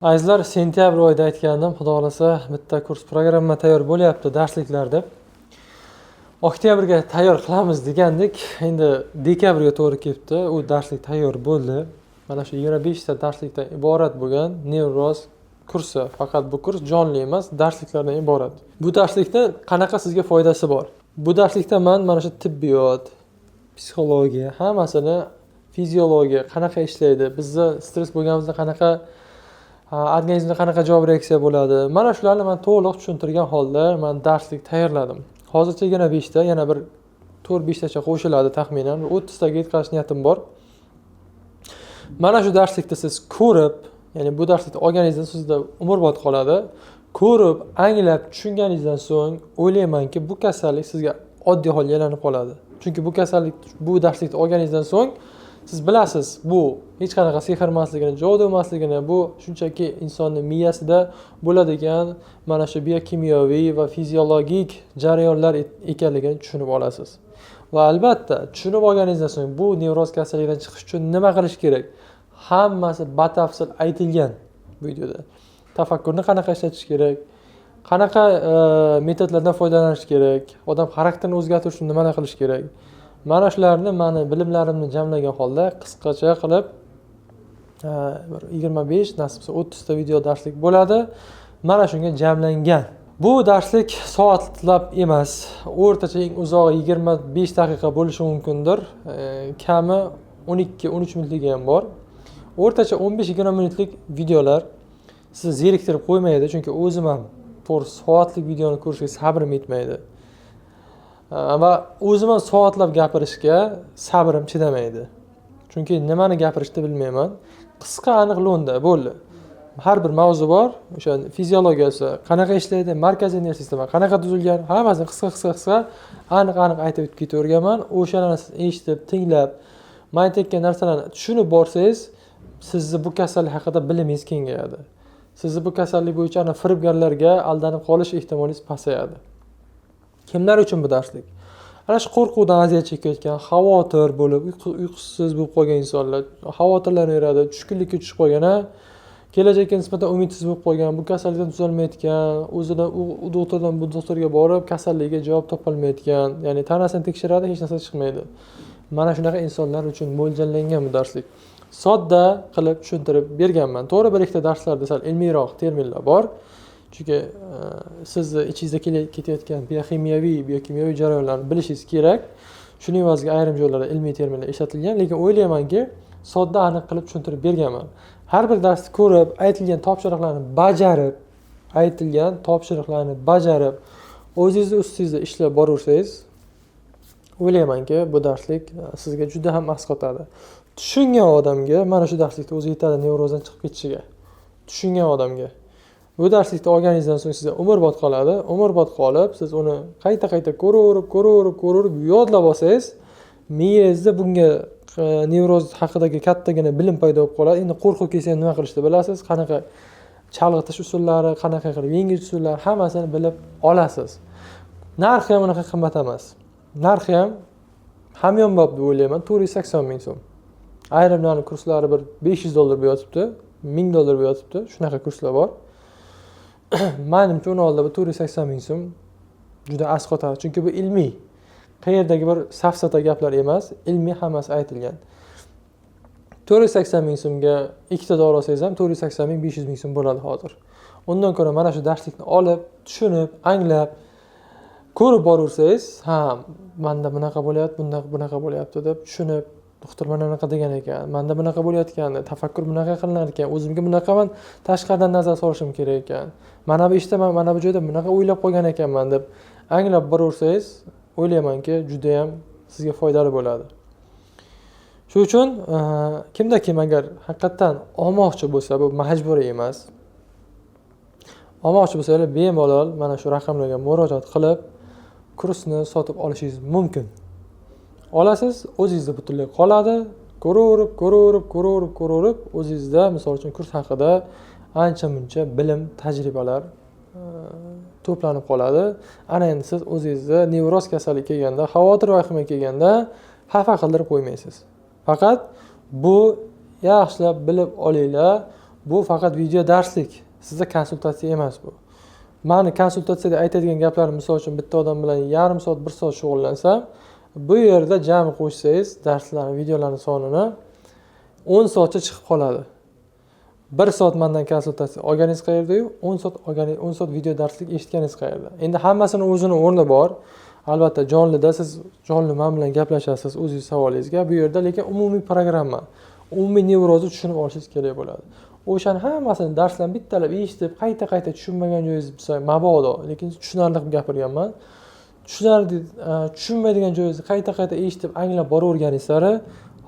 Azizlar, sentyabr oyida aytgandim, xudo xolasa bitta kurs programma tayyor bo'lyapti darsliklar deb. Oktyabrga tayyor qilamiz degandik. Endi dekabrga to'g'ri kelibdi. U darslik tayyor bo'ldi. Mana shu 25 ta darslikdan iborat bo'lgan nevroz kursi. Faqat bu kurs jonli emas, darsliklardan iborat. Bu darslikda qanaqa sizga foydasi bor? Bu darslikda mana shu tibbiyot, psixologiya, hammasini fiziologiya qanaqa ishlaydi, bizda stress bo'lganimizda qanaqa organizmda qanaqa javob reaksiya bo'ladi. Mana shularni men to'liq tushuntirgan holda men darslik tayyorladim. Hozircha 25 ta, yana bir 4-5 tacha qo'shiladi taxminan. 30 taga yetkazish niyatim bor. Mana shu darslikni siz ko'rib, ya'ni bu darslikni olganingizda sizda umrbod qoladi. Ko'rib, anglab, tushunganingizdan so'ng o'ylaymanki, bu kasallik sizga oddiy holga aylanib qoladi. Chunki bu kasallik, bu darslikni olganingizdan so'ng siz bilasiz, bu hech qanaqa sehr emasligini, jodu emasligini, bu shunchaki insonning miyasida bo'ladigan mana shu biokimyoviy va fiziologik jarayonlar ekanligini tushunib olasiz. Va albatta, tushunib olganingizdan so'ng bu nevroz kasallikdan chiqish uchun nima qilish kerak? Hammasi batafsil aytilgan bu videoda. Tafakkurni qanaqa ishlatish kerak? Qanaqa metodlardan foydalanish kerak? Odam xarakterini o'zgartirish uchun nimalar qilish kerak? Mana shularni meni bilimlarimni jamlagan holda qisqacha qilib 25, nasib bo'lsa 30 ta video darslik bo'ladi. Mana shunga jamlangan. Bu darslik soatlab emas, o'rtacha eng uzog'i 25 daqiqa bo'lishi mumkindir. Kami 12-13 minutlik ham bor. O'rtacha 15-20 minutlik videolar sizni zeriktirib qo'ymaydi, chunki o'zim ham 4 soatlik videoni ko'rishga sabrim yetmaydi. Va o'zim ham soatlab gapirishga sabrim chidamaydi. Chunki nimani gapirishni bilmayman. Qisqa aniq lo'nda bo'ldi. Har bir mavzu bor. O'sha fiziologiyasi, qanaqa ishlaydi, markaziy nerv sistema qanaqa tuzilgan, hammasini qisqa aniq aytib ketaverganman. O'shalarni eshitib, tinglab, men aytgan narsalarni tushunib borsangiz, sizni bu kasallik haqida bilimingiz kengayadi. Sizni bu kasallik bo'yicha firibgarlarga aldanib qolish ehtimolingiz pasayadi. Kimlar uchun bu darslik? Ana shu qo'rquvdan aziyat chekayotgan, xavotir bo'lib, uyqusiz bo'lib qolgan insonlar, xavotirlanaveradi, tushkunlikka tushib qolgan, kelajakka nisbatan umidsiz bo'lib qolgan, bu kasallikdan tuzalmayotgan, o'zidan u doktordan bu doktorga borib, kasalligiga javob topolmayotgan, ya'ni tanasini tekshiradi, hech narsa chiqmaydi. Mana shunaqa insonlar uchun mo'ljallangan bu darslik. Sodda qilib tushuntirib berganman. To'g'ri, bir ikkita darslarda sal ilmiyroq terminlar bor. Chunki sizni ichingizda ketayotgan biokimyoviy jarayonlarni bilishingiz kerak. Shuning evaziga ayrim joylarda ilmiy terminlar ishlatilgan, lekin o'ylaymanki, sodda aniq qilib tushuntirib berganman. Har bir darsni ko'rib, aytilgan topshiriqlarni bajarib, o'zingizni ustingizda ishlab boraversangiz, o'ylaymanki, bu darslik sizga juda ham asqotadi. Tushungan odamga mana shu darslikda o'zi yetadi nevrozdan chiqib ketishiga. Tushungan odamga. Bu darslikni olganingizdan so'ng sizga umrbod qoladi. Umrbod qolib, siz uni qayta ko'rib yodlab olsangiz, miyangizda bunga nevroz haqidagi kattagina bilim paydo bo'lib qoladi. Endi qo'rquv kelsa ham nima qilishni bilasiz, qanaqa chalg'itish usullari, qanaqa qilib yengish usullari hammasini bilib olasiz. Narxi ham unaqa qimmat emas. Narxi ham hamyonbop deb o'ylayman, 480 ming so'm. Ayrimlarning kurslari bir $500 bo'lib yotibdi, $1000 bo'lib yotibdi. Shunaqa kurslar bor. Menimcha uni oldida 480 ming so'm juda asqotadi. Chunki bu ilmiy. Qayerdagi bir safsata gaplar emas, ilmiy hammasi aytilgan. 480 ming so'mga ikkita dori olsangiz ham 480 ming, 500 ming so'm bo'ladi hozir. Undan ko'ra mana shu darslikni olib, tushunib, anglab, ko'rib boraversangiz, menda bunaqa bo'lyapti, bunaqa bo'lyapti deb tushunib, doktor mana bunaqa degan ekan, menda bunaqa bo'layotgan, tafakkur bunaqa qilinar ekan, o'zimga bunaqaman tashqaridan nazar solishim kerak ekan. Mana bu ishda mana bu joyda bunaqa o'ylab qolgan ekanman deb anglab boraversangiz, o'ylaymanki, juda ham sizga foydali bo'ladi. Shuning uchun kimda kim agar haqiqatan olmoqchi bo'lsa, bu majburiy emas. Olmoqchi bo'lsangiz, bemalol mana shu raqamlarga murojaat qilib, kursni sotib olishingiz mumkin. Olasiz, o'zingizda butunlay qoladi. Ko'raverib, o'zingizda misol uchun kurs haqida ancha-muncha bilim, tajribalar to'planib qoladi. Ana endi siz o'zingizda nevroz kasallik kelganda, xavotir vahima kelganda xafa qildirib qo'ymaysiz. Faqat bu yaxshilab bilib olinglar. Bu faqat video darslik, sizda konsultatsiya emas bu. Mani konsultatsiyada aytadigan gaplarim, misol uchun bitta odam bilan yarim soat, 1 soat shug'ullansam, bu yerda jami qo'shsangiz darslar, videolarning sonini 10 soatcha chiqib qoladi. 1 soat mendan konsultatsiya olganingiz qayerda-yu, 10 soat video darslik eshitganingiz qayerda. Endi hammasini o'zini o'rni bor. Albatta jonlida siz jonli men bilan gaplashasiz o'zingiz savolingizga. Bu yerda lekin umumiy programma, umumiy nevrozni tushunib olishingiz kerak bo'ladi. O'shaning hammasini darslarni bittalab eshitib, qayta tushunmagan joyingiz bo'lsa, mabodo, lekin tushunarli qilib gapirganman. Tushunmaydigan joyingizni qayta eshitib, anglab boraverganingiz sari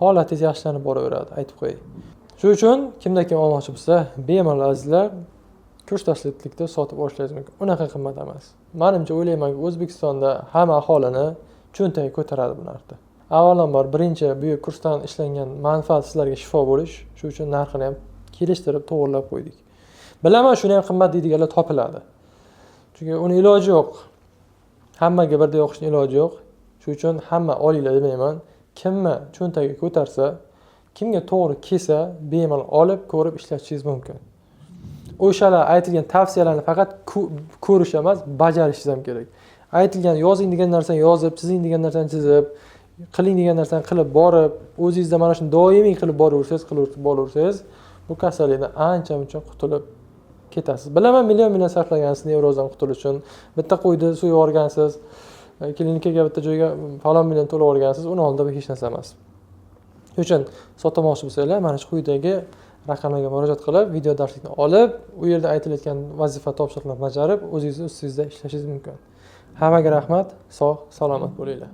holatingiz yaxshilanib boraveradi, aytib qo'yay. Shuning uchun kimda kim olmoqchi bo'lsa, bemalol azizlar kurs darslikda sotib olishingiz mumkin. Unaqa qimmat emas. Menimcha o'ylaymanki, O'zbekistonda hamma aholini cho'ntagi ko'taradi bu narxda. Avvalambor birinchi bu kursdan ishlangan manfaat sizlarga shifo bo'lish, shuning uchun narxini ham kelishtirib to'g'rilab qo'ydik. Bilaman, shuni ham qimmat deydiganlar topiladi. Chunki uni iloji yo'q. Hammaga birday o'qishning iloji yo'q. Shuning uchun hamma olinglar demayman. Kimni cho'ntagi ko'tarsa, kimga to'g'ri kelsa, bemalol olib, ko'rib ishlatishingiz mumkin. O'shalar aytilgan tavsiyalarni faqat ko'rish emas, bajarishingiz ham kerak. Aytilgan yozing degan narsani yozib, chizing degan narsani chizib, qiling degan narsani qilib borib, o'zingizda mana shuni doimiy qilib boraversangiz, bu kasallikdan ancha-muncha qutulib ketasiz. Bilaman, million sarflagansiz nevrozdan qutulish uchun. Bitta qo'yni so'yib yuborgansiz, klinikaga bitta joyga falon million to'lab yuborgansiz, uni oldida bu hech narsa emas. Shuning uchun sotmoqchi bo'lsanglar, mana shu quyidagi raqamlarga murojaat qilib, video darslikni olib, u yerda aytilayotgan vazifa topshiriqlarni bajarib, o'zingiz ustingizda ishlashingiz mumkin. Hammaga rahmat, sog', salomat bo'linglar.